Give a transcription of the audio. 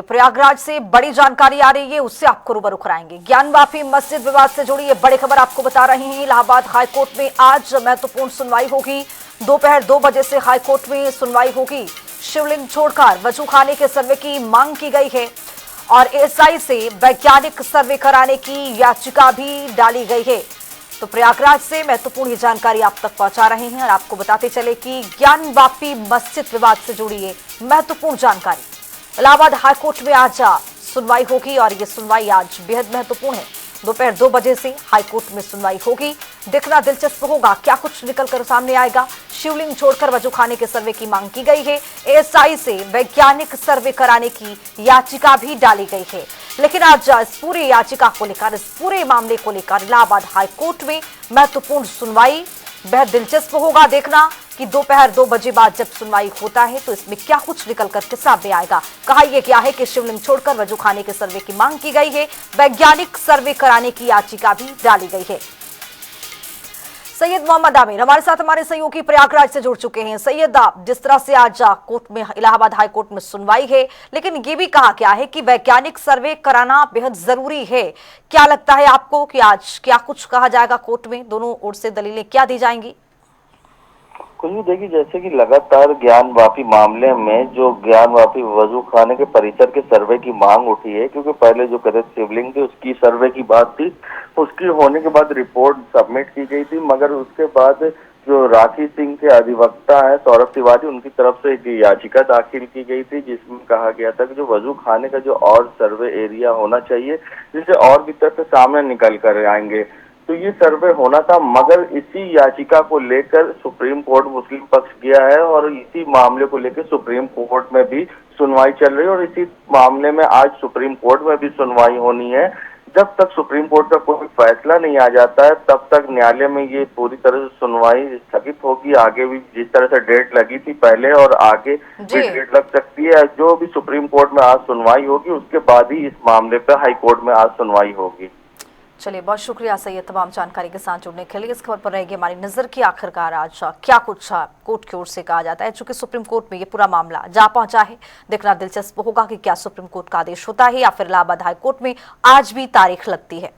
प्रयागराज से बड़ी जानकारी आ रही है, उससे आपको रूबरू कराएंगे। ज्ञानवापी मस्जिद विवाद से जुड़ी ये बड़ी खबर आपको बता रहे हैं। इलाहाबाद हाईकोर्ट में आज महत्वपूर्ण सुनवाई होगी। दोपहर 2 बजे से हाईकोर्ट में सुनवाई होगी। शिवलिंग छोड़कर वजू खाने के सर्वे की मांग की गई है और एएसआई से वैज्ञानिक सर्वे कराने की याचिका भी डाली गई है। तो प्रयागराज से महत्वपूर्ण जानकारी आप तक पहुंचा रहे हैं और आपको बताते चले कि ज्ञानवापी मस्जिद विवाद से जुड़ी है महत्वपूर्ण जानकारी। इलाहाबाद हाईकोर्ट में आज सुनवाई होगी और ये सुनवाई आज बेहद महत्वपूर्ण है। दोपहर 2 बजे से हाईकोर्ट में सुनवाई होगी। देखना दिलचस्प होगा क्या कुछ निकलकर सामने आएगा। शिवलिंग छोड़कर वजू खाने के सर्वे की मांग की गई है। एएसआई से वैज्ञानिक सर्वे कराने की याचिका भी डाली गई है। लेकिन आज इस पूरी याचिका को लेकर, इस पूरे मामले को लेकर इलाहाबाद हाईकोर्ट में महत्वपूर्ण सुनवाई। बेहद दिलचस्प होगा देखना कि दोपहर 2 बजे बाद जब सुनवाई होता है तो इसमें क्या कुछ निकल करके सामने आएगा। कहा यह क्या है कि शिवलिंग छोड़कर वजू खाने के सर्वे की मांग की गई है, वैज्ञानिक सर्वे कराने की याचिका भी डाली गई है। सैयद मोहम्मद आमिर हमारे साथ हमारे सहयोगी प्रयागराज से जुड़ चुके हैं। सैयद, जिस तरह से आज कोर्ट में, इलाहाबाद हाई कोर्ट में सुनवाई है, लेकिन ये भी कहा गया है कि वैज्ञानिक सर्वे कराना बेहद जरूरी है। क्या लगता है आपको कि आज क्या कुछ कहा जाएगा कोर्ट में? दोनों ओर से दलीलें क्या दी जाएंगी? कुछ भी देखिए, जैसे कि लगातार ज्ञानवापी मामले में जो ज्ञानवापी वजू खाने के परिसर के सर्वे की मांग उठी है, क्योंकि पहले जो कथित शिवलिंग थी उसकी सर्वे की बात थी, उसकी होने के बाद रिपोर्ट सबमिट की गई थी, मगर उसके बाद जो राखी सिंह के अधिवक्ता है सौरभ तिवारी, उनकी तरफ से एक याचिका दाखिल की गई थी जिसमें कहा गया था कि जो वजू खाने का जो और सर्वे एरिया होना चाहिए जिससे और भी तथ्य सामने निकल कर आएंगे, तो ये सर्वे होना था। मगर इसी याचिका को लेकर सुप्रीम कोर्ट मुस्लिम पक्ष गया है और इसी मामले को लेकर सुप्रीम कोर्ट में भी सुनवाई चल रही है और इसी मामले में आज सुप्रीम कोर्ट में भी सुनवाई होनी है। जब तक सुप्रीम कोर्ट का कोई फैसला नहीं आ जाता है तब तक न्यायालय में ये पूरी तरह से सुनवाई स्थगित होगी। आगे भी जिस तरह से डेट लगी थी पहले और आगे भी डेट लग सकती है। जो भी सुप्रीम कोर्ट में आज सुनवाई होगी उसके बाद ही इस मामले पर हाई कोर्ट में आज सुनवाई होगी। चलिए, बहुत शुक्रिया सैयद तमाम जानकारी के साथ जुड़ने के लिए। इस खबर पर रहेगी हमारी नजर की आखिरकार आज क्या कुछ कोर्ट की ओर से कहा जाता है। चूंकि सुप्रीम कोर्ट में ये पूरा मामला जा पहुंचा है, देखना दिलचस्प होगा कि क्या सुप्रीम कोर्ट का आदेश होता है या फिर इलाहाबाद हाई कोर्ट में आज भी तारीख लगती है।